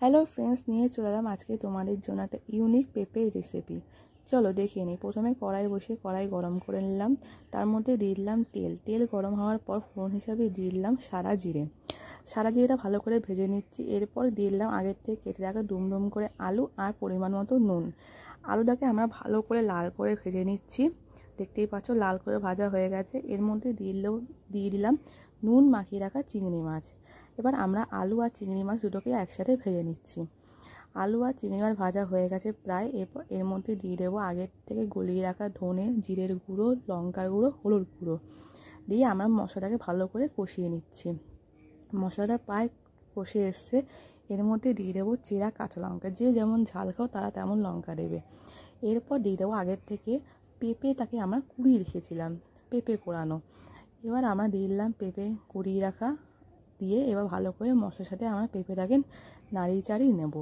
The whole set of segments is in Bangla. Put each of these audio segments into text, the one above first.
হ্যালো ফ্রেন্ডস, নিয়ে চলে এলাম আজকে তোমাদের জন্য একটা ইউনিক পেঁপের রেসিপি। চলো দেখিয়ে নিই। প্রথমে কড়াই বসে কড়াই গরম করে নিলাম। তার মধ্যে দিয়ে দিলাম তেল গরম হওয়ার পর ফোড়ন হিসাবে দিয়ে দিলাম সাদা জিরেটা ভালো করে ভেজে নিচ্ছি। এরপর দিয়ে দিলাম আগের থেকে কেটে রাখা ডুম করে আলু আর পরিমাণ মতো নুন। আলুটাকে আমরা ভালো করে লাল করে ভেজে নিচ্ছি। দেখতেই পাচ্ছ লাল করে ভাজা হয়ে গেছে। এর মধ্যে দিয়ে দিলাম নুন মাখিয়ে রাখা চিংড়ি মাছ। এবার আমরা আলু আর চিংড়ি মাছ দুটোকে একসাথে ভেজে নিচ্ছি। আলু আর চিংড়ি মাছ ভাজা হয়ে গেছে প্রায়। এরপর এর মধ্যে দিয়ে দেবো আগের থেকে গলিয়ে রাখা ধনে, জিরের গুঁড়ো, লঙ্কার গুঁড়ো, হলুদ গুঁড়ো দিয়ে আমরা মশলাটাকে ভালো করে কষিয়ে নিচ্ছি। মশলাটা প্রায় কষে এসছে। এর মধ্যে দিয়ে দেবো চেরা কাঁচা লঙ্কা। যে যেমন ঝাল খাও তারা তেমন লঙ্কা দেবে। এরপর দিয়ে দেবো আগের থেকে পেঁপেটাকে আমরা কুড়িয়ে রেখেছিলাম, পেঁপে কোড়ানো। এবার আমরা দিয়ে দিলাম পেঁপে কুড়িয়ে রাখা দিয়ে এবার ভালো করে মশলার সাথে আমরা পেঁপেটাকে নাড়িয়ে চাড়িয়ে নেব।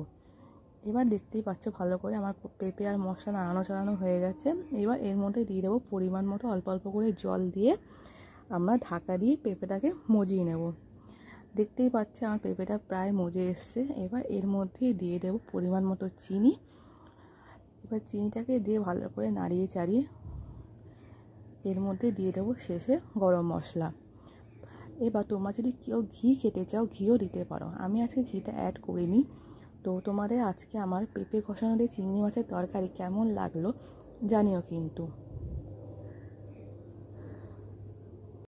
এবার দেখতেই পাচ্ছ ভালো করে আমার পেঁপে আর মশলা নাড়ানো চাড়ানো হয়ে গেছে। এবার এর মধ্যে দিয়ে দেবো পরিমাণ মতো অল্প অল্প করে জল দিয়ে আমরা ঢাকা দিয়ে পেঁপেটাকে মজিয়ে নেব। দেখতেই পাচ্ছ আমার পেঁপেটা প্রায় মজে এসছে। এবার এর মধ্যে দিয়ে দেবো পরিমাণ মতো চিনি। এবার চিনিটাকে দিয়ে ভালো করে নাড়িয়ে চাড়িয়ে এর মধ্যে দিয়ে দেবো শেষে গরম মশলা। এবার তোমরা যদি কেউ ঘি খেতে চাও ঘিও দিতে পারো। আমি আজকে ঘিটা অ্যাড করিনি। তো তোমাদের আজকে আমার পেঁপে কষানো দিয়ে চিংড়ি মাছের তরকারি কেমন লাগলো জানিও কিন্তু।